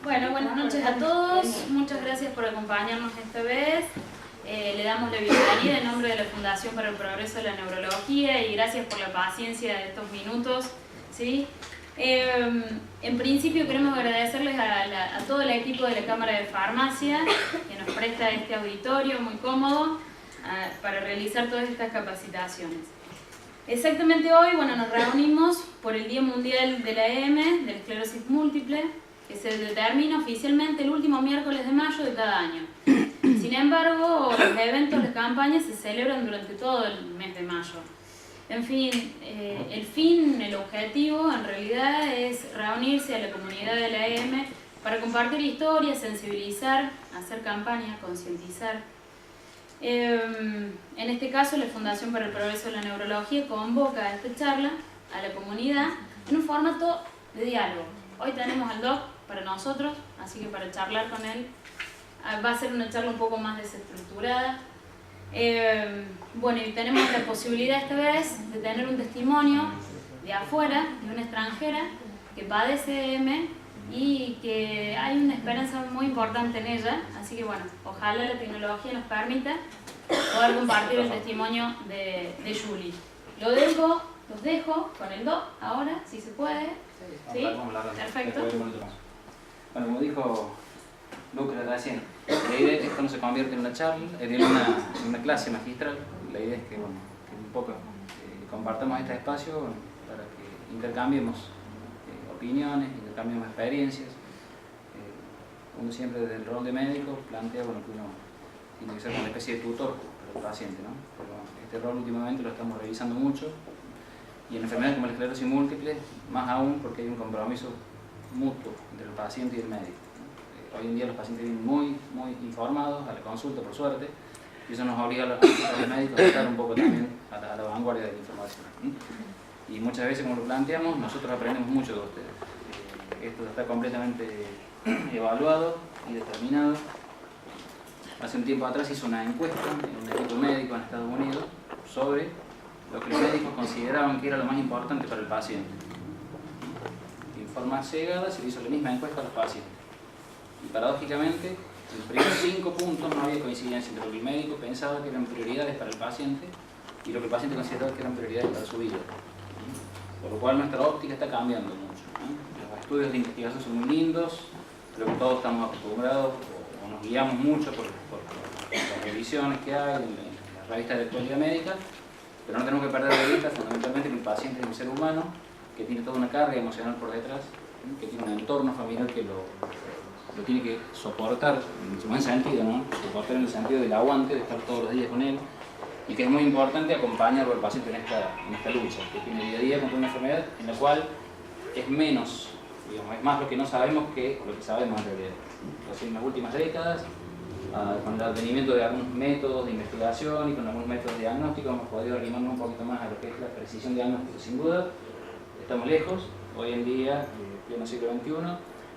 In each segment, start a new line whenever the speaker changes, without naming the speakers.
Bueno, buenas noches a todos. Muchas gracias por acompañarnos esta vez. Le damos la bienvenida en nombre de la Fundación para el Progreso de la Neurología y gracias por la paciencia de estos minutos, ¿sí? En principio queremos agradecerles a todo el equipo de la Cámara de Farmacia que nos presta este auditorio muy cómodo para realizar todas estas capacitaciones. Exactamente hoy, nos reunimos por el Día Mundial de la EM, de la esclerosis múltiple, que se determina oficialmente el último miércoles de mayo de cada año. Sin embargo, los eventos, las campañas se celebran durante todo el mes de mayo. En fin, el objetivo en realidad es reunirse a la comunidad de la EM para compartir historias, sensibilizar, hacer campañas, concientizar. En este caso, la Fundación para el Progreso de la Neurología convoca a esta charla a la comunidad en un formato de diálogo. Hoy tenemos al doc para nosotros, así que para charlar con él va a ser una charla un poco más desestructurada. Y tenemos la posibilidad esta vez de tener un testimonio de afuera, de una extranjera que padece EM y que hay una esperanza muy importante en ella, así que ojalá la tecnología nos permita poder compartir el testimonio de Julie. Los dejo con el doc ahora, si se puede. ¿Sí? Perfecto.
Bueno, como dijo Lucas recién, la idea es que esto no se convierta en una charla, en una clase magistral. La idea es que un poco compartamos este espacio para que intercambiemos opiniones, intercambiemos experiencias. Uno siempre desde el rol de médico plantea que uno tiene que ser una especie de tutor para el paciente, ¿no? Pero este rol últimamente lo estamos revisando mucho y en enfermedades como la esclerosis múltiple, más aún porque hay un compromiso mutuo entre el paciente y el médico. Hoy en día los pacientes vienen muy informados a la consulta, por suerte, y eso nos obliga a los médicos a estar un poco también a la vanguardia de la información. Y muchas veces, como lo planteamos, nosotros aprendemos mucho de ustedes. Esto está completamente evaluado y determinado. Hace un tiempo atrás hizo una encuesta en un equipo médico en Estados Unidos sobre lo que los médicos consideraban que era lo más importante para el paciente. En forma cegada se hizo la misma encuesta a los pacientes. Y paradójicamente, en los primeros 5 puntos no había coincidencia entre lo que el médico pensaba que eran prioridades para el paciente y lo que el paciente consideraba que eran prioridades para su vida. Por lo cual nuestra óptica está cambiando mucho. Los estudios de investigación son muy lindos, creo que todos estamos acostumbrados o nos guiamos mucho por las revisiones que hay en las revistas de actualidad médica, pero no tenemos que perder de vista fundamentalmente que el paciente es un ser humano que tiene toda una carga emocional por detrás, que tiene un entorno familiar que lo tiene que soportar en su buen sentido, ¿no? Soportar en el sentido del aguante, de estar todos los días con él, y que es muy importante acompañarlo al paciente en esta lucha que tiene día a día contra una enfermedad en la cual es menos, es más lo que no sabemos que lo que sabemos en realidad. Entonces, en las últimas décadas, con el advenimiento de algunos métodos de investigación y con algunos métodos diagnósticos hemos podido arrimarnos un poquito más a lo que es la precisión diagnóstica. Sin duda, estamos lejos. Hoy en día, en pleno siglo XXI,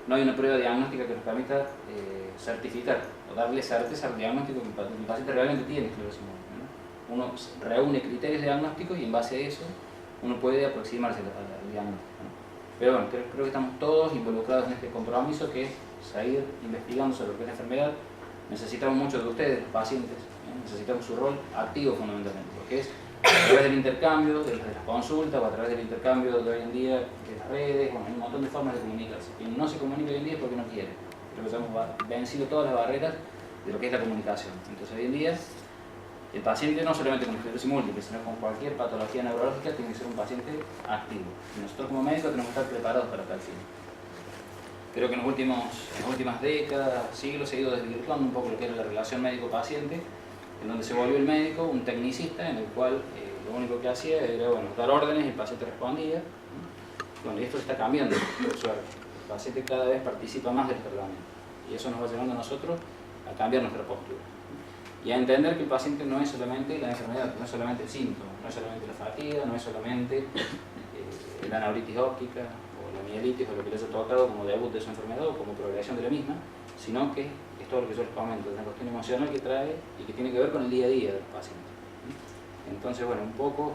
no hay una prueba diagnóstica que nos permita certificar o darle certeza al diagnóstico que el paciente realmente tiene esclerosis múltiple, ¿no? Uno reúne criterios diagnósticos y en base a eso uno puede aproximarse al diagnóstico, ¿no? Pero creo que estamos todos involucrados en este compromiso que es seguir investigando sobre lo que es la enfermedad. Necesitamos mucho de ustedes, los pacientes, necesitamos su rol activo fundamentalmente, porque es a través del intercambio, de las consultas o a través del intercambio de hoy en día de las redes, hay un montón de formas de comunicarse. Quien no se comunica hoy en día es porque no quiere. Creo que hemos vencido todas las barreras de lo que es la comunicación. Entonces hoy en día el paciente no solamente con esclerosis múltiple, sino con cualquier patología neurológica tiene que ser un paciente activo. Y nosotros como médicos tenemos que estar preparados para tal fin. Creo que en las últimas décadas, siglos, se ha ido desvirtuando un poco lo que era la relación médico-paciente, en donde se volvió el médico un tecnicista en el cual lo único que hacía era dar órdenes y el paciente respondía. Y esto se está cambiando, por suerte. El paciente cada vez participa más del tratamiento y eso nos va llevando a nosotros a cambiar nuestra postura y a entender que el paciente no es solamente la enfermedad, no es solamente el síntoma, no es solamente la fatiga, no es solamente la neuritis óptica o la mielitis o lo que les ha tocado como debut de su enfermedad o como progresión de la misma, sino que es todo lo que yo les comento, una cuestión emocional que trae y que tiene que ver con el día a día del paciente. Entonces, un poco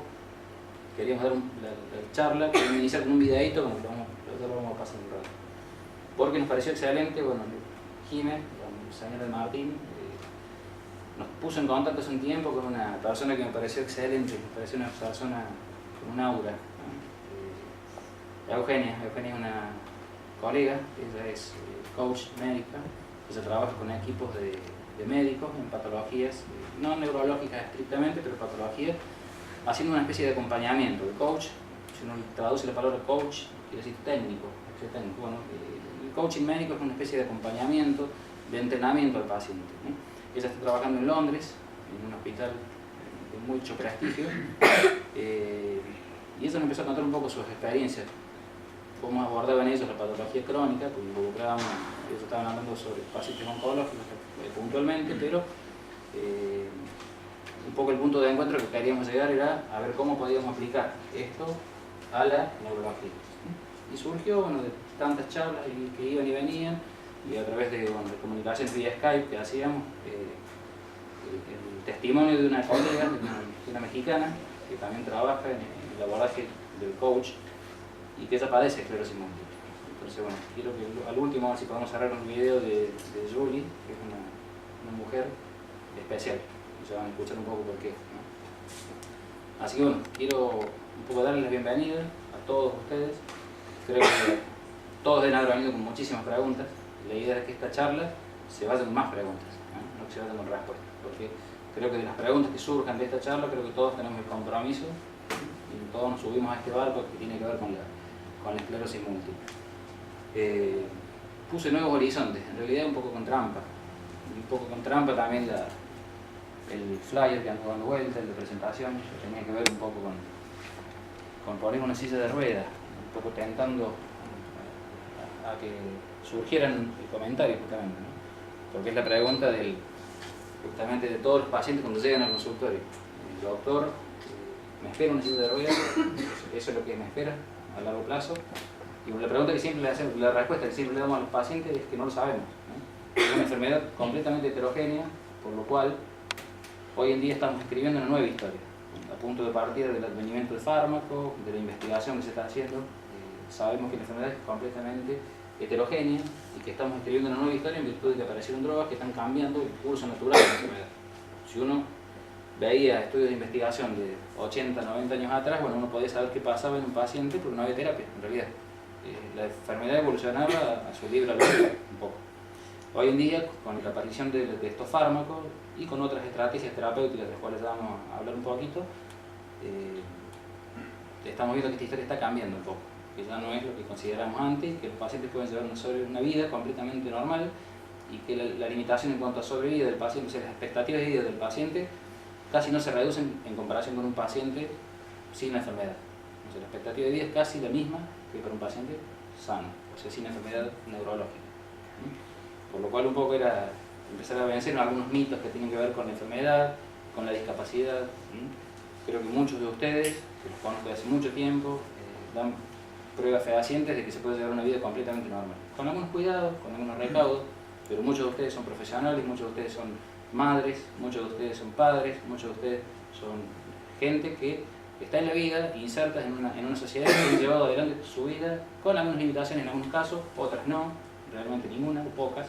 queríamos dar la charla, queríamos iniciar con un videíto, como lo vamos a pasar un rato. porque nos pareció excelente. Bueno, Jiménez, el señor de Martín, nos puso en contacto hace un tiempo con una persona que me pareció excelente, me pareció una persona con un aura, ¿no? Eugenia es una colega, ella es coach médica, ella trabaja con equipos de médicos en patologías, no neurológicas estrictamente, pero patologías, haciendo una especie de acompañamiento. El coach, si uno traduce la palabra coach, quiere decir técnico. Bueno, el coaching médico es una especie de acompañamiento, de entrenamiento al paciente, ¿no? Ella está trabajando en Londres, en un hospital de mucho prestigio, y ella nos empezó a contar un poco sus experiencias, cómo abordaban ellos la patología crónica, porque involucraban, ellos estaban hablando sobre pacientes oncológicos puntualmente, pero un poco el punto de encuentro que queríamos llegar era a ver cómo podíamos aplicar esto a la neurología. Y surgió, bueno, de tantas charlas que iban y venían, y a través de, bueno, de comunicaciones vía Skype que hacíamos, el testimonio de una colega, de una mexicana, que también trabaja en el abordaje del coach, y que ella padece esclerosis múltiple. Entonces, bueno, quiero que al último, a ver si podemos cerrar un video de Julie, que es una mujer especial, y ya van a escuchar un poco por qué, ¿no? Así que bueno, quiero un poco darles la bienvenida a todos ustedes. Creo que todos deben haber venido con muchísimas preguntas. La idea es que esta charla se vaya con más preguntas, no que se vaya con respuestas, porque creo que de las preguntas que surjan de esta charla, creo que todos tenemos el compromiso y todos nos subimos a este barco que tiene que ver con la esclerosis múltiple. Puse nuevos horizontes, en realidad un poco con trampa también el flyer que ando dando vuelta, el de presentación, que tenía que ver un poco con poner una silla de ruedas, un poco tentando a que surgieran el comentario justamente, ¿no? Porque es la pregunta justamente de todos los pacientes cuando llegan al consultorio. El doctor, ¿me espera una silla de ruedas? Eso es lo que me espera a largo plazo. Y la pregunta que siempre le hacemos, la respuesta que siempre le damos a los pacientes es que no lo sabemos, ¿no? Es una enfermedad completamente heterogénea, por lo cual hoy en día estamos escribiendo una nueva historia, a punto de partir del advenimiento de fármacos, de la investigación que se está haciendo. Sabemos que la enfermedad es completamente heterogénea y que estamos escribiendo una nueva historia en virtud de que aparecieron drogas que están cambiando el curso natural de la enfermedad. Si uno veía estudios de investigación de 80, 90 años atrás, bueno, uno podía saber qué pasaba en un paciente porque no había terapia, en realidad. La enfermedad evolucionaba a su libre albedrío un poco. Hoy en día, con la aparición de estos fármacos y con otras estrategias terapéuticas de las cuales vamos a hablar un poquito, estamos viendo que esta historia está cambiando un poco, que ya no es lo que consideramos antes, que los pacientes pueden llevar una vida completamente normal y que la limitación en cuanto a sobrevida del paciente, o sea, las expectativas de vida del paciente casi no se reducen en comparación con un paciente sin la enfermedad. O sea, la expectativa de vida es casi la misma que para un paciente sano, o sea, sin enfermedad neurológica. Por lo cual un poco era empezar a vencer algunos mitos que tienen que ver con la enfermedad, con la discapacidad. Creo que muchos de ustedes, que los conozco desde hace mucho tiempo, dan pruebas fehacientes de que se puede llevar una vida completamente normal. Con algunos cuidados, con algunos recaudos, pero muchos de ustedes son profesionales, muchos de ustedes son madres, muchos de ustedes son padres, muchos de ustedes son gente que está en la vida, insertas en una sociedad que han llevado adelante su vida con algunas limitaciones en algunos casos, otras no, realmente ninguna o pocas,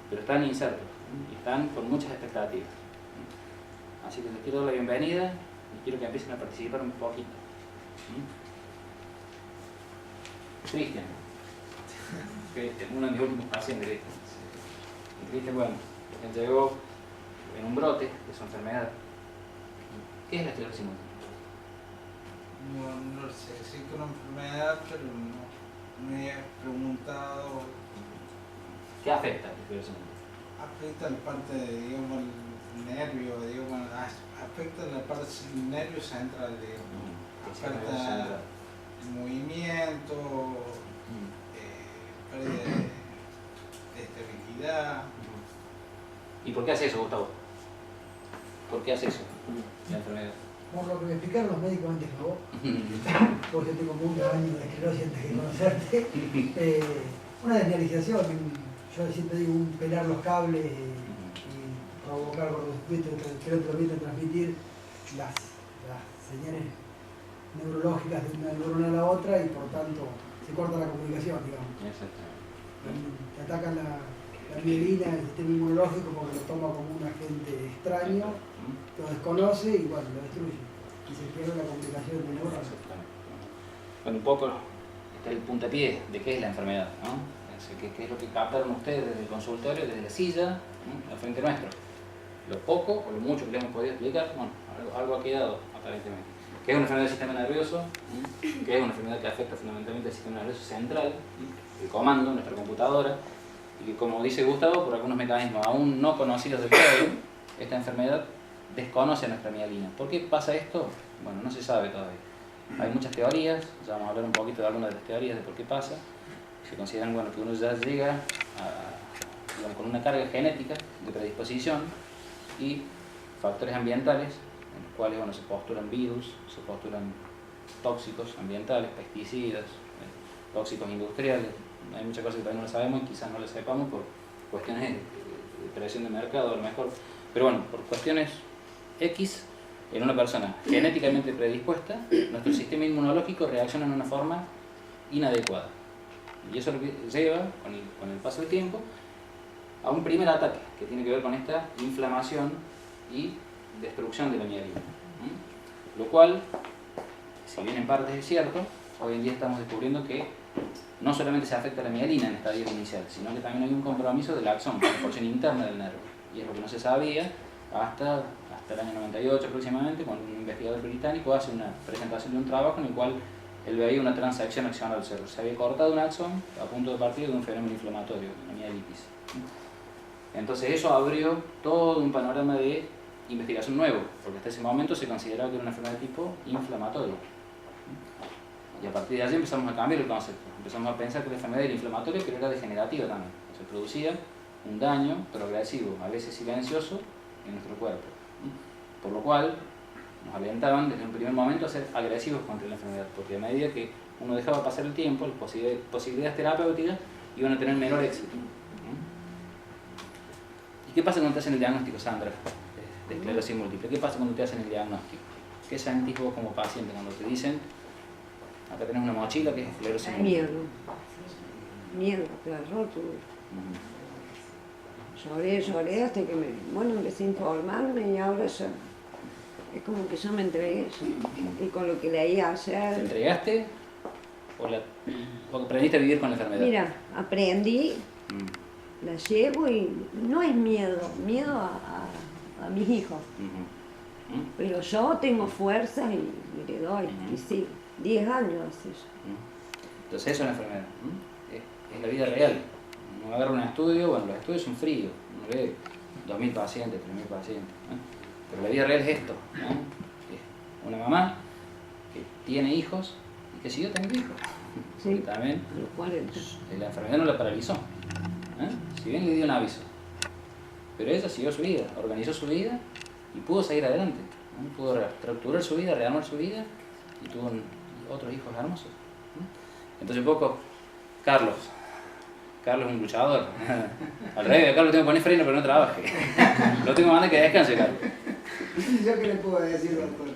pero están insertos y están con muchas expectativas. Así que les quiero dar la bienvenida y quiero que empiecen a participar un poquito. Cristian, uno de mis últimos pacientes. Cristian, bueno, él llegó en un brote de su enfermedad. ¿Qué es la esclerosis múltiple?
No sé, sí que una enfermedad, pero no me he preguntado.
¿Qué afecta la esclerosis múltiple?
Afecta la parte, digamos, el nervio, digamos, afecta la parte del nervio central, digamos. Afecta el movimiento, pérdida de estabilidad.
¿Y por qué hace eso, Gustavo? ¿Por qué hace eso la enfermedad?
Por lo que me explicaron los médicos antes que vos, porque tengo muchos años de esclerosis antes de conocerte, una desmineralización, yo siempre digo un pelar los cables y provocar cortocircuito que no permiten transmitir las señales neurológicas de una neurona a la otra y por tanto se corta la comunicación, digamos.
Exactamente.
Te atacan la mielina, el sistema inmunológico, porque lo toma como un agente extraño, lo desconoce y bueno, lo destruye. Y se pierde la comunicación entre neuronas.
Bueno, un poco este es el puntapié de qué es la enfermedad, ¿no? ¿Qué es lo que captaron ustedes desde el consultorio, desde la silla, ¿no? Al frente nuestro? Lo poco o lo mucho que le hemos podido explicar, bueno, algo ha quedado aparentemente. ¿Qué es una enfermedad del sistema nervioso? ¿Qué es una enfermedad que afecta fundamentalmente al sistema nervioso central, el comando, nuestra computadora? Y que, como dice Gustavo, por algunos mecanismos aún no conocidos del todo, esta enfermedad desconoce a nuestra mielina. ¿Por qué pasa esto? Bueno, no se sabe todavía. Hay muchas teorías, ya vamos a hablar un poquito de algunas de las teorías de por qué pasa. Se consideran, bueno, que uno ya llega digamos, con una carga genética de predisposición y factores ambientales, en los cuales, bueno, se postulan virus, se postulan tóxicos ambientales, pesticidas, tóxicos industriales. Hay muchas cosas que todavía no las sabemos y quizás no las sepamos por cuestiones de presión de mercado a lo mejor. Pero bueno, por cuestiones X, en una persona genéticamente predispuesta, nuestro sistema inmunológico reacciona de una forma inadecuada. Y eso lleva, con el paso del tiempo, a un primer ataque que tiene que ver con esta inflamación y destrucción de la mielina. Lo cual, si bien en parte es cierto, hoy en día estamos descubriendo que no solamente se afecta la mielina en estadio inicial, sino que también hay un compromiso del axón, la porción interna del nervio. Y es lo que no se sabía hasta el año 98 aproximadamente, cuando un investigador británico hace una presentación de un trabajo en el cual él veía una transacción axonal. Se había cortado un axón a punto de partir de un fenómeno inflamatorio, una mielitis. Entonces eso abrió todo un panorama de investigación nuevo, porque hasta ese momento se consideraba que era una enfermedad de tipo inflamatorio. Y a partir de allí empezamos a cambiar el concepto. Empezamos a pensar que la enfermedad era inflamatoria, pero era degenerativa también. Se producía un daño progresivo, a veces silencioso, en nuestro cuerpo. Por lo cual nos alentaban desde un primer momento a ser agresivos contra la enfermedad, porque a medida que uno dejaba pasar el tiempo, las posibilidades terapéuticas iban a tener menor éxito. ¿Y qué pasa cuando te hacen el diagnóstico, Sandra, de esclerosis múltiple? ¿Qué pasa cuando te hacen el diagnóstico? ¿Qué sentís vos como paciente cuando te dicen, acá tenés una mochila que es esclerosis múltiple?
Miedo, terror, todo. Lloré hasta que empecé a informarme y ahora ya es como que yo me entregué y con lo que leí ayer.
¿Te entregaste o aprendiste a vivir con la enfermedad?
Mira, aprendí, la llevo y no es miedo a mis hijos. Pero yo tengo fuerzas y le doy, y sí, 10 años hace eso.
Entonces eso es la enfermedad, es la vida real. Uno agarra un estudio, bueno, los estudios son fríos, uno ve 2.000 pacientes, 3.000 pacientes, pero la vida real es esto, es una mamá que tiene hijos y que siguió teniendo hijos.
Sí,
también
a los 40.
La enfermedad no la paralizó, si bien le dio un aviso, pero ella siguió su vida, organizó su vida y pudo seguir adelante, pudo reestructurar su vida, rearmar su vida y tuvo otros hijos hermosos. Entonces un poco, Carlos es un luchador. Al revés, a Carlos tengo que poner freno pero no trabaje. Lo tengo que mandar que descanse, Carlos.
¿Yo qué le puedo decir, doctor?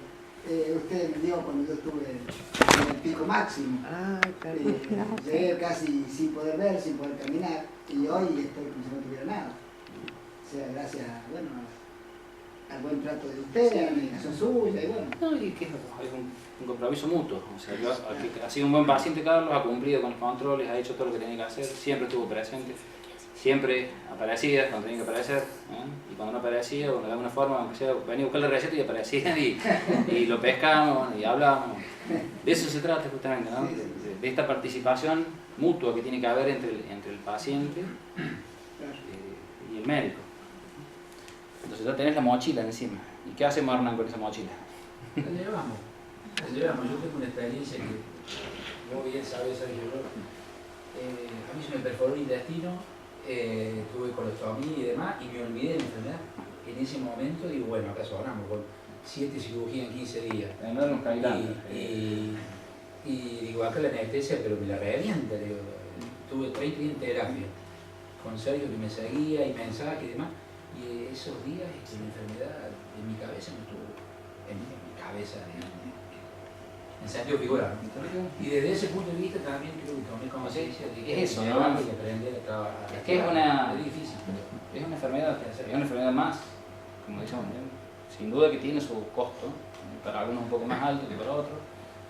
Usted me dijo cuando yo estuve en el pico máximo.
Ay, Carlos,
Llegué casi sin poder ver, sin poder caminar, y hoy estoy como si no tuviera nada. O sea, gracias, bueno, al buen trato de usted, a la medicación suya, y bueno.
No, y que es un compromiso mutuo. O sea, ha sido un buen paciente, Carlos, ha cumplido con los controles, ha hecho todo lo que tenía que hacer, siempre estuvo presente, siempre aparecía cuando tenía que aparecer, y cuando no aparecía, bueno, de alguna forma, aunque sea, venía a buscar la receta y aparecía, y lo pescamos y hablábamos. De eso se trata justamente, ¿no? De esta participación mutua que tiene que haber entre el paciente y el médico. Entonces ya tenés la mochila encima. ¿Y qué hacemos, Hernán, con esa mochila?
La llevamos. Yo tengo una experiencia que muy bien sabe Sergio. A mí se me perforó el intestino, tuve colostomía y demás, y me olvidé de la enfermedad. En ese momento digo, bueno, acá sobramos con 7 cirugías en 15 días. Y digo, acá la anestesia, pero me la revienta. Digo, tuve 30 días en terapia, con Sergio que me seguía y mensajes y demás. Y esos días la enfermedad en mi cabeza no estuvo, en mi cabeza, digamos. en sentido figurado. Y desde ese punto de vista también creo que tomé conciencia de que
Es eso, ¿no?
llevarlo y aprender a trabajar.
Es que es
difícil, pero
es una enfermedad más, como decimos, sin duda que tiene su costo, para algunos un poco más alto que para otros,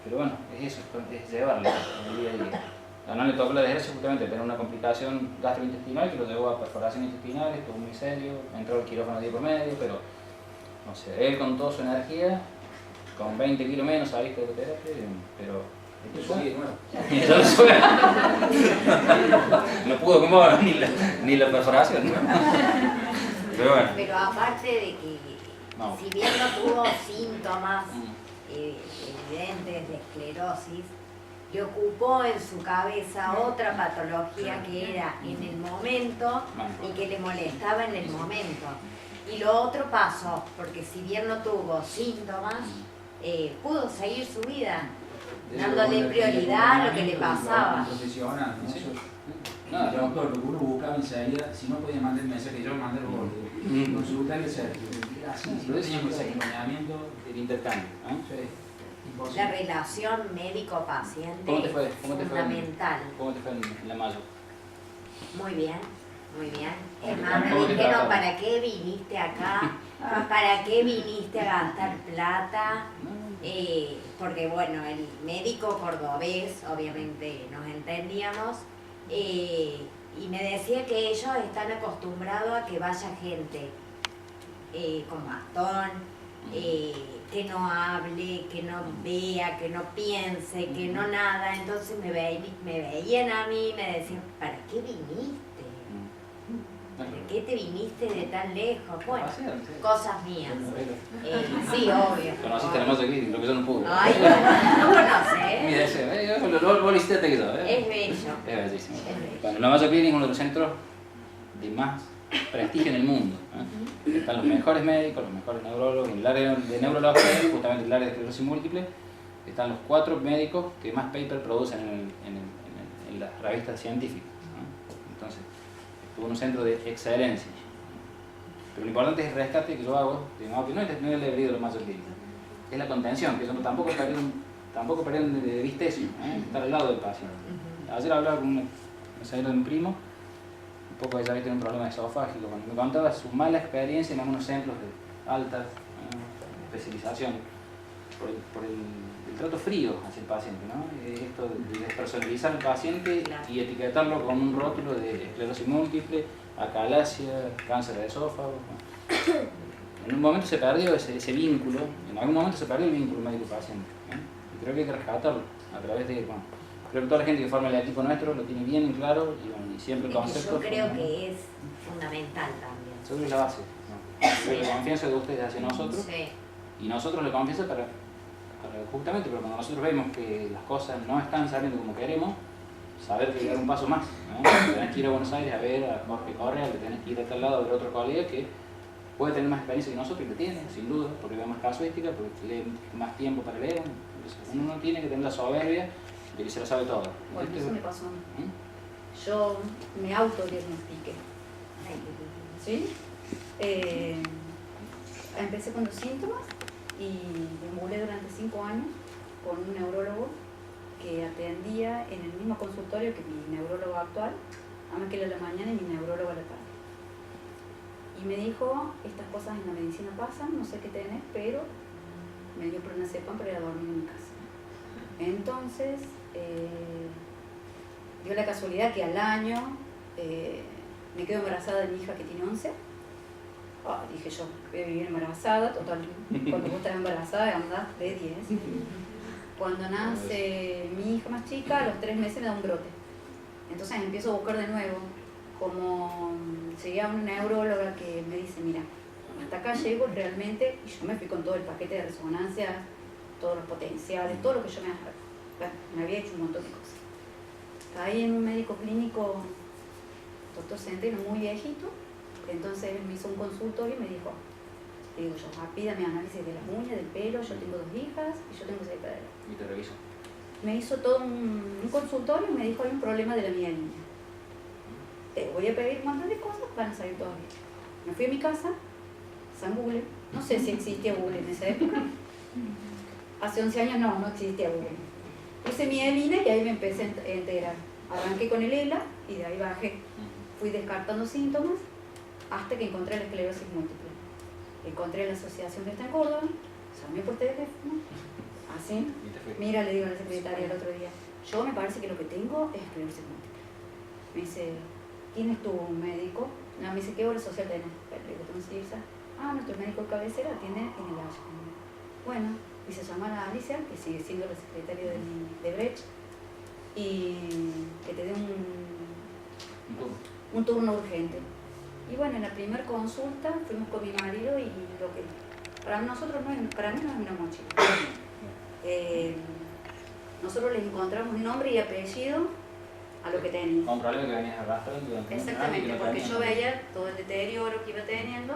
pero bueno, es eso, es llevarlo el día a día. A no le tocó la desgracia justamente tener una complicación gastrointestinal que lo llevó a perforación intestinal, estuvo muy serio, entró al quirófano día por medio, pero no sé, él con toda su energía, con 20 kilos menos saliste de terapia, pero
esto sigue de nuevo.
ya lo suena. No pudo como ni la perforación, ¿no? Pero bueno.
Pero aparte de que,
No.
si bien no tuvo síntomas evidentes de esclerosis, le ocupó en su cabeza otra patología que era en el momento y que le molestaba en el momento. Y lo otro pasó, porque si bien no tuvo síntomas, pudo seguir su vida, dándole prioridad a lo que le pasaba.
Profesional, ¿no?
Sí.
No, el doctor, lo que uno buscaba enseguida, si no podía mandar el mensaje, yo mandé el borde. Consultarle Sergio. Así,
Lo
decíamos
decimos
el acompañamiento.
el intercambio.
Sí, imposible.
La relación médico-paciente
¿Cómo te fue?
es fundamental.
¿Cómo te fue en la mayo?
Muy bien, muy bien. Es
¿Cómo
más,
te
me dijeron,
trataron?
¿para qué viniste acá? ¿Para qué viniste a gastar plata? Porque bueno, el médico cordobés, obviamente nos entendíamos, y me decía que ellos están acostumbrados a que vaya gente con bastón, que no hable, que no vea, que no piense, que no nada. Entonces me veían a mí y me decían, ¿para qué viniste? ¿Para qué te viniste de tan lejos? Bueno, cosas mías. Sí, obvio.
Conociste la mayo aquí, lo que yo no pude.
Ay, no conoces.
Mira ese, vos lo hiciste que yo,
Es bello.
Es bellísimo.
Es bello.
Bueno, la Mayo Clinic es uno de los centros de más prestigio en el mundo. Están los mejores médicos, los mejores neurólogos. En el área de neurología, justamente en el área de esclerosis múltiple, están los 4 médicos que más paper producen en las revistas científicas. Entonces, estuvo en un centro de excelencia. Pero lo importante es el rescate que yo hago, digamos, que no es el debería de los Mayo Clinic, es la contención, que yo tampoco perdieron de vista eso, estar al lado del paciente. Ayer hablaba con una señora de un primo, un poco ella había tenido un problema esofágico, cuando me contaba su mala experiencia en algunos centros de alta especialización por el trato frío hacia el paciente, ¿no? Esto de despersonalizar al paciente y etiquetarlo con un rótulo de esclerosis múltiple, acalasia, cáncer de esófago. En un momento se perdió ese vínculo, en algún momento se perdió el vínculo médico-paciente, y creo que hay que rescatarlo a través de, bueno, creo que toda la gente que forma el equipo nuestro lo tiene bien en claro y, bueno, y siempre el concepto.
Yo creo que es fundamental también.
Yo creo que es la base, ¿no? Creo que la confianza de ustedes hacia nosotros
Sí.
y nosotros la confianza para justamente, pero cuando nosotros vemos que las cosas no están saliendo como queremos, saber que dar un paso más, ¿no? Tenés que ir a Buenos Aires a ver a Jorge Correa, que tenés que ir a tal lado a ver a otro colega que puede tener más experiencia que nosotros y que tiene, sin duda, porque ve más casuística, porque lee más tiempo para leer. Entonces, uno no tiene que tener la soberbia de que se lo sabe todo.
Bueno,
Este-
eso me pasó a mí.
¿Mm?
Yo me autodiagnostiqué. ¿Sí? Empecé con los síntomas y deambulé durante 5 años con un neurólogo que atendía en el mismo consultorio que mi neurólogo actual, a la mañana y mi neurólogo a la tarde. Y me dijo, estas cosas en la medicina pasan, no sé qué tenés, pero me dio pronazepam para ir a dormir en mi casa. Entonces, dio la casualidad que al año me quedo embarazada de mi hija que tiene 11. Dije yo, voy a vivir embarazada, total, cuando vos estás embarazada andás de 10. Cuando nace mi hija más chica, a los 3 meses me da un brote. Entonces empiezo a buscar de nuevo, como seguía una neuróloga que me dice, mira, hasta acá llego realmente, y yo me fui con todo el paquete de resonancias, todos los potenciales, todo lo que yo me había hecho un montón de cosas. Caí en un médico clínico, doctor Centeno, muy viejito. Entonces él me hizo un consultorio y me dijo, digo yo, pídame análisis de las uñas, del pelo, yo tengo 2 hijas y yo tengo 6 padres.
Y te reviso.
Me hizo todo un consultorio y me dijo, hay un problema de la mielina. Te voy a pedir un montón de cosas, van a salir todas bien. Me fui a mi casa, San Google, no sé si existía Google en esa época. hace 11 años no existía Google. Puse mi ELINA y ahí me empecé a enterar. Arranqué con el ELA y de ahí bajé. Fui descartando síntomas hasta que encontré la esclerosis múltiple. Encontré la asociación que está en Córdoba, llamé por teléfono, así. Mira, le digo a la secretaria el otro día, yo me parece que lo que tengo es esclerosis múltiple. Me dice, ¿quién es tu médico? No, me dice, ¿qué obra social tenés? Le digo, ¿tengo CIRSA? Ah, nuestro médico de cabecera atiende en el Haya. Bueno, y se llama a Alicia, que sigue siendo la secretaria de Brecht, y que te dé un turno urgente. Y bueno, en la primera consulta fuimos con mi marido y lo que para nosotros para mí no es una mochila. Nosotros les encontramos nombre y apellido a lo que tenía.
Un problema que venías arrastrando durante
Exactamente, porque yo veía todo el deterioro que iba teniendo.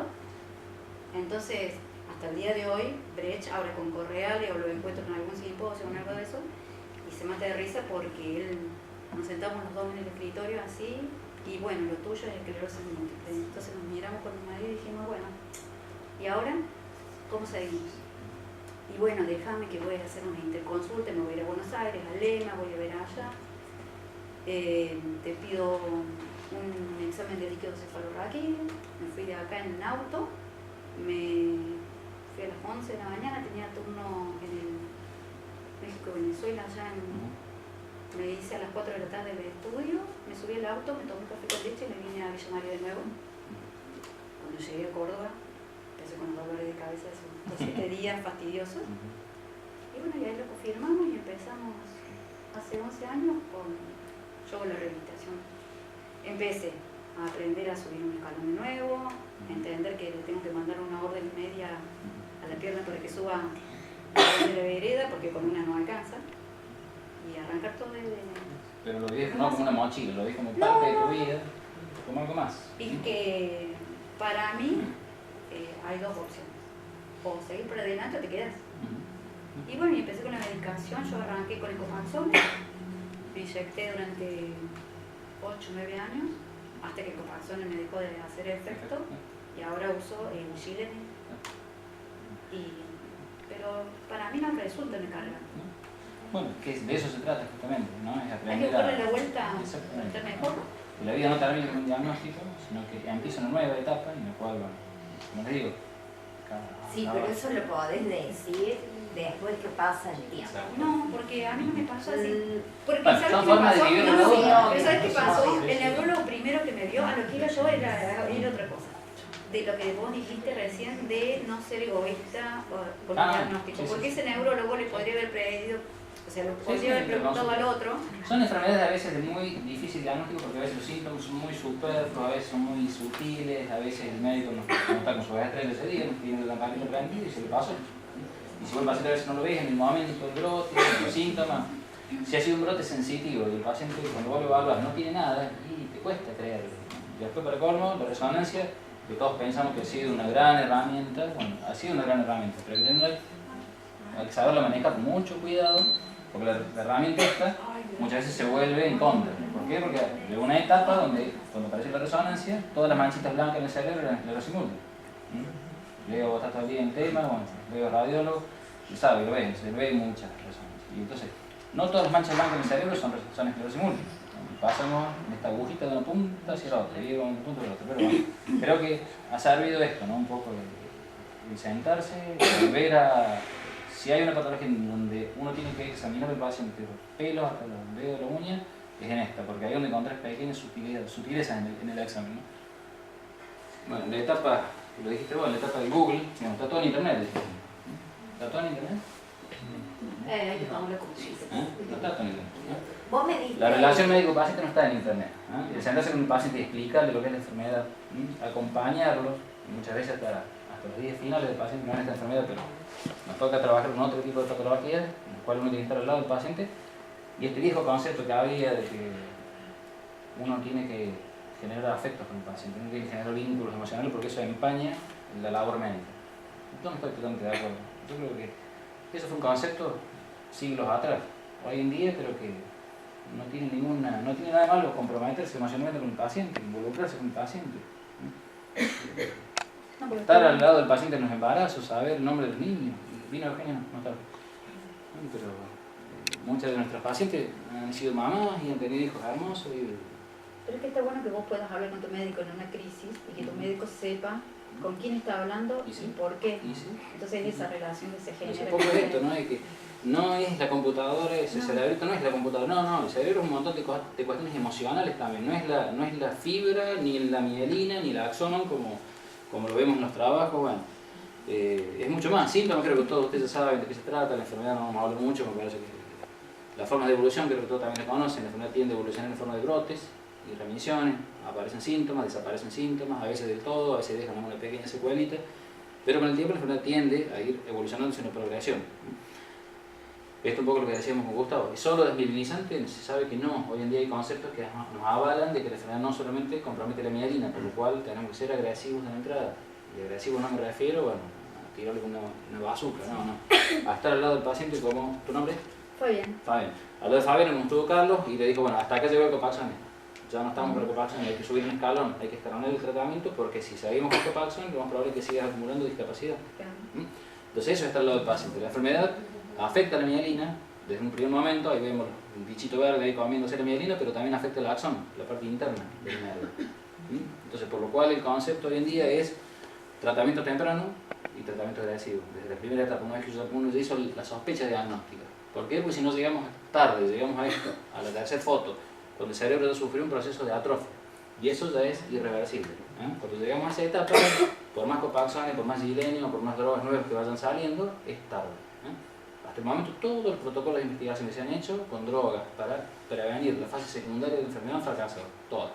Entonces, hasta el día de hoy, Brecht habla con Correal o lo encuentro en algún simposio o algo de eso, y se mata de risa porque nos sentamos los dos en el escritorio así, y bueno, lo tuyo es esclerosis múltiple. Entonces nos miramos con mi marido y dijimos, bueno, ¿y ahora cómo seguimos? Y bueno, déjame que voy a hacer una interconsulta, me voy a ir a Buenos Aires, a Lema, voy a ver allá. Te pido un examen de líquido cefalorraquídeo. Me fui de acá en el auto, me fui a las 11 de la mañana, tenía turno en el México-Venezuela, allá me hice a las 4 de la tarde el estudio, me subí al auto, me tomé un café con leche y me vine a Villa María de nuevo. Cuando llegué a Córdoba, empecé con los dolores de cabeza, esos 7 días fastidiosos. Y bueno, y ahí lo confirmamos y empezamos hace 11 años con la rehabilitación. Empecé a aprender a subir un escalón de nuevo, a entender que le tengo que mandar una orden media a la pierna para que suba de la vereda, porque con una no alcanza. Y arrancar todo desde...
Pero lo vi no como una mochila, lo vi como parte de tu vida, como algo más.
Y que para mí hay dos opciones. O seguir por adelante o te quedas. Y bueno, y empecé con la medicación, yo arranqué con el Copaxone. Me inyecté durante 8 o 9 años, hasta que el Copaxone me dejó de hacer efecto, y ahora uso el Gilene. Pero para mí no resulta una carga.
Bueno, que de eso se trata justamente, ¿no? Es
Hay que
aprender
buscarle la vuelta a estar mejor.
Que la vida no termina con un diagnóstico, sino que empieza una nueva etapa en la cual, bueno, como les digo,
Sí, pero eso lo podés decir después que pasa el tiempo.
No, porque a mí no me pasó así. Porque
Bueno,
¿sabes
son
qué me
formas de
pasó?
vivir
No,
la
no,
vida.
pero ¿sabes qué pasó?
Sí,
El neurólogo primero que me vio, a lo que iba yo era otra cosa. De lo que vos dijiste recién de no ser egoísta con el diagnóstico.
Sí,
porque
sí.
ese neurólogo le podría haber pedido, o sea, le podría haber preguntado al otro.
Son enfermedades a veces de muy difícil diagnóstico porque a veces los síntomas son muy superfluos, a veces son muy sutiles, a veces el médico no está con su estrella ese día, nos tiene la campana prendida y se le pasó. Y si vos el paciente a veces no lo ves en el momento del brote, los síntomas, si ha sido un brote sensitivo y el paciente cuando vos lo evaluas no tiene nada y te cuesta creerlo. Y después para colmo, la resonancia, que todos pensamos que ha sido una gran herramienta, bueno, ha sido una gran herramienta, pero hay que saberla manejar con mucho cuidado, porque la herramienta esta muchas veces se vuelve en contra. ¿Por qué? Porque hay una etapa donde, cuando aparece la resonancia, todas las manchitas blancas en el cerebro eran esclerosis múltiple. Leo, está todo el día en tema, bueno, Leo radiólogo, y sabe, lo ve muchas resonancias. Y entonces, no todas las manchas blancas en el cerebro son esclerosis múltiple. Pasamos en esta agujita de una punta hacia la otra, y de un punto hacia la otra. Pero bueno, creo que ha servido esto, ¿no? Un poco de sentarse, de ver a... Si hay una patología en donde uno tiene que examinar al paciente los pelos hasta los dedos de la uña, es en esta, porque ahí es donde encontrás pequeñas sutilezas en el examen, ¿no? Bueno, la etapa, lo dijiste vos, la etapa de Google, digamos, está todo en internet. ¿Está todo en internet?
Hay que tomar la conciencia.
No está todo en internet.
Vos me diste...
La relación médico-paciente no está en internet. El sentarse con el paciente y explicarle lo que es la enfermedad, acompañarlo, y muchas veces hasta los días finales del paciente no es esta enfermedad, pero nos toca trabajar con otro tipo de patologías, en el cual uno tiene que estar al lado del paciente, y este viejo concepto que había de que uno tiene que generar afectos con el paciente, uno tiene que generar vínculos emocionales porque eso empaña la labor médica. No estoy totalmente de acuerdo. Yo creo que eso fue un concepto siglos atrás. Hoy en día creo que no tiene nada de malo comprometerse emocionalmente con el paciente, involucrarse con el paciente. Estar al lado del paciente en los embarazos, saber el nombre del niño. Vino Eugenia, no está. Pero muchas de nuestras pacientes han sido mamás y han tenido hijos hermosos.
Pero es que está bueno que vos puedas hablar con tu médico en una crisis y que tu médico sepa con quién está hablando y por qué. Entonces esa relación que se genera.
Un poco esto, ¿no? De que no es la computadora, ese cerebrito no es la computadora, no, el cerebro es un montón de cuestiones emocionales también, no es la fibra, ni la mielina, ni la axón como lo vemos en los trabajos, bueno, es mucho más. Síntomas, creo que todos ustedes ya saben de qué se trata, la enfermedad no vamos a hablar mucho, me parece que las formas de evolución creo que todos también la conocen, la enfermedad tiende a evolucionar en forma de brotes y remisiones, aparecen síntomas, desaparecen síntomas, a veces del todo, a veces dejan una pequeña secuelita, pero con el tiempo la enfermedad tiende a ir evolucionando hacia una progresión. Esto es un poco lo que decíamos con Gustavo. ¿Es solo desmielinizante? Se sabe que no. Hoy en día hay conceptos que nos avalan de que la enfermedad no solamente compromete la mielina, por lo cual tenemos que ser agresivos en la entrada. Y agresivo no me refiero, bueno, a tirarle una bazooka, no. A estar al lado del paciente como... ¿Tu nombre?
Fabián.
Fabián. Al lado de Fabián nos estuvo Carlos y le dijo, bueno, hasta acá llegó el Copaxone. Ya no estamos con el Copaxone, hay que subir un escalón, hay que escalonar el tratamiento porque si seguimos con el Copaxone lo más probable es que sigas acumulando discapacidad. Entonces eso está al lado del paciente. La enfermedad afecta a la mielina desde un primer momento, ahí vemos el bichito verde ahí comiéndose la mielina, pero también afecta la axón, la parte interna del nervio. Entonces, por lo cual el concepto hoy en día es tratamiento temprano y tratamiento agresivo. Desde la primera etapa, una vez que uno ya hizo la sospecha diagnóstica. ¿Por qué? Porque si no llegamos tarde, llegamos a esto, a la tercera foto, donde el cerebro ya sufrió un proceso de atrofia. Y eso ya es irreversible. Cuando llegamos a esa etapa, por más Copaxone, por más Gilenya, por más drogas nuevas que vayan saliendo, es tarde. Hasta el momento todos los protocolos de investigación que se han hecho con drogas para prevenir la fase secundaria de la enfermedad han fracasado, todas.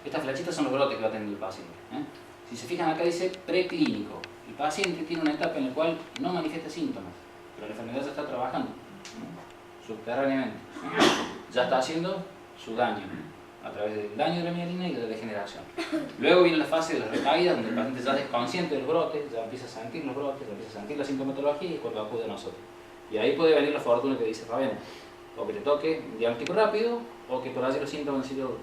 Estas flechitas son los brotes que va a tener el paciente. Si se fijan acá dice preclínico. El paciente tiene una etapa en la cual no manifiesta síntomas, pero la enfermedad ya está trabajando subterráneamente. Ya está haciendo su daño a través del daño de la mielina y de la degeneración. Luego viene la fase de la recaída, donde el paciente ya es consciente de los brotes, ya empieza a sentir los brotes, ya empieza a sentir la sintomatología y es cuando acude a nosotros. Y ahí puede venir la fortuna que dice Fabián, o que te toque un diagnóstico rápido, o que por allí los síntomas han sido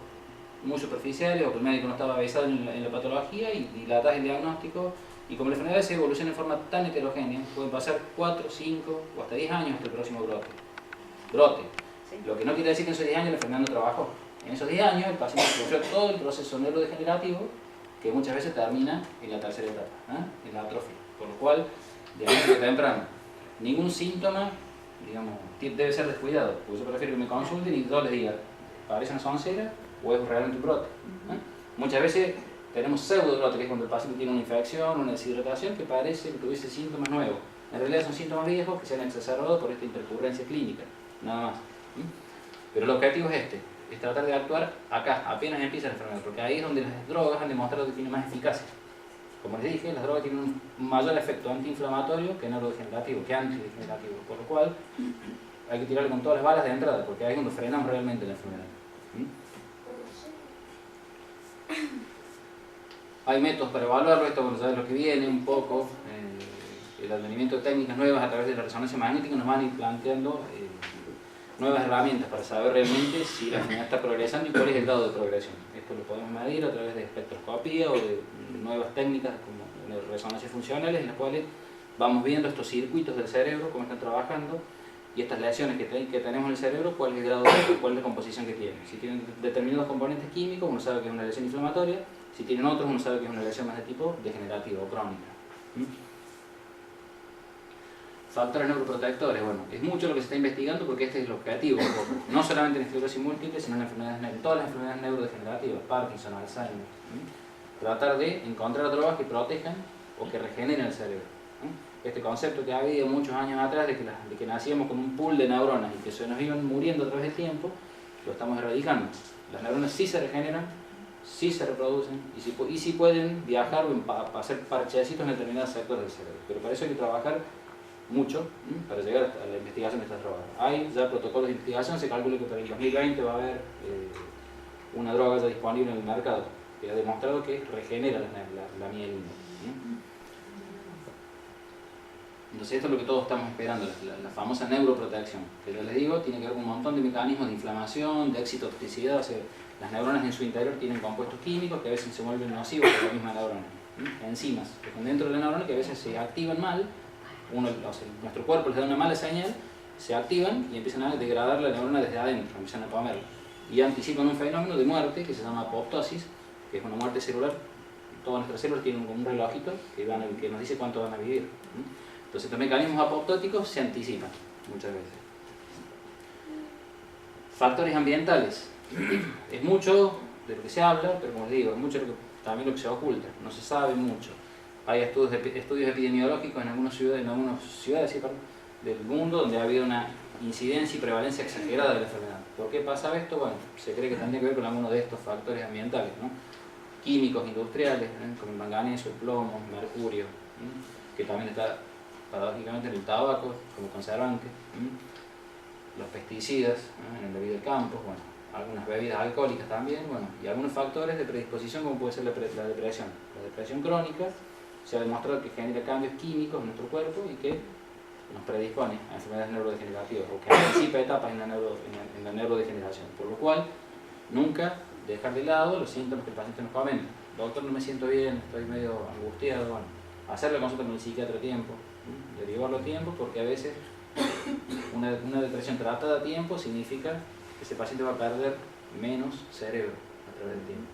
muy superficiales, o que el médico no estaba avisado en la patología y dilatas el diagnóstico. Y como la enfermedad se evoluciona en forma tan heterogénea, pueden pasar 4, 5 o hasta 10 años hasta el próximo brote. Lo que no quiere decir que en esos 10 años la enfermedad no trabajó. En esos 10 años el paciente sufrió todo el proceso neurodegenerativo que muchas veces termina en la tercera etapa, en la atrofia. Por lo cual, diagnóstico temprano. Ningún síntoma, digamos, debe ser descuidado, porque yo prefiero que me consulten y yo les diga, ¿parece una soncera o es realmente un brote? Muchas veces tenemos pseudo brote, que es cuando el paciente tiene una infección, una deshidratación, que parece que tuviese síntomas nuevos. En realidad son síntomas viejos que se han exacerbado por esta intercurrencia clínica, nada más. Pero el objetivo es es tratar de actuar acá, apenas empieza la enfermedad, porque ahí es donde las drogas han demostrado que tienen más eficacia. Como les dije, las drogas tienen un mayor efecto antiinflamatorio que neurodegenerativo, que antidegenerativo, por lo cual hay que tirarle con todas las balas de entrada, porque ahí es donde frenamos realmente la enfermedad. Hay métodos para evaluarlo, esto bueno, ya es lo que viene un poco, el advenimiento de técnicas nuevas a través de la resonancia magnética nos van a ir planteando nuevas herramientas para saber realmente si la enfermedad está progresando y cuál es el grado de progresión. Esto lo podemos medir a través de espectroscopía o de nuevas técnicas como resonancias funcionales en las cuales vamos viendo estos circuitos del cerebro, cómo están trabajando y estas lesiones que tenemos en el cerebro, cuál es el grado de cuál es la composición que tienen. Si tienen determinados componentes químicos, uno sabe que es una lesión inflamatoria, si tienen otros, uno sabe que es una lesión más de tipo degenerativo o crónica. Factores neuroprotectores, bueno, es mucho lo que se está investigando porque este es el objetivo, no solamente en esclerosis múltiple, sino en todas las enfermedades neurodegenerativas, Parkinson, Alzheimer. Tratar de encontrar drogas que protejan o que regeneren el cerebro. Este concepto que ha habido muchos años atrás de que nacíamos con un pool de neuronas y que se nos iban muriendo a través del tiempo, lo estamos erradicando. Las neuronas sí se regeneran, sí se reproducen y sí pueden viajar o hacer parchecitos en determinados sectores del cerebro, pero para eso hay que trabajar mucho para llegar a la investigación de estas drogas. Hay ya protocolos de investigación, se calcula que para el 2020 va a haber una droga ya disponible en el mercado que ha demostrado que regenera la mielina. Entonces esto es lo que todos estamos esperando, la famosa neuroprotección, que yo les digo, tiene que ver con un montón de mecanismos de inflamación, de excitotoxicidad, o sea, las neuronas en su interior tienen compuestos químicos que a veces se vuelven nocivos para la misma neurona, enzimas que están dentro de la neurona que a veces se activan mal, nuestro cuerpo les da una mala señal se activan y empiezan a degradar la neurona desde adentro, empiezan a comerla. Y anticipan un fenómeno de muerte que se llama apoptosis, que es una muerte celular. Todas nuestras células tienen un relojito que nos dice cuánto van a vivir. Entonces estos mecanismos apoptóticos se anticipan muchas veces. Factores ambientales. Es mucho de lo que se habla, pero como les digo, es mucho también lo que se oculta. No se sabe mucho. Hay estudios epidemiológicos en algunas ciudades, sí, del mundo donde ha habido una incidencia y prevalencia exagerada de la enfermedad. ¿Por qué pasa esto? Bueno, se cree que tendría que ver con algunos de estos factores ambientales, ¿no? Químicos industriales, como el manganeso, el plomo, el mercurio, que también está paradójicamente en el tabaco como conservante, los pesticidas en el debido del campo, bueno, algunas bebidas alcohólicas también, bueno, y algunos factores de predisposición como puede ser la depresión. La depresión crónica se ha demostrado que genera cambios químicos en nuestro cuerpo y que nos predispone a enfermedades neurodegenerativas o que anticipa etapas en la neurodegeneración, por lo cual nunca dejar de lado los síntomas que el paciente nos comenta. Doctor, no me siento bien, estoy medio angustiado, bueno, hacerle consulta con el psiquiatra a tiempo, derivarlo a tiempo, porque a veces una depresión tratada a tiempo significa que ese paciente va a perder menos cerebro a través del tiempo.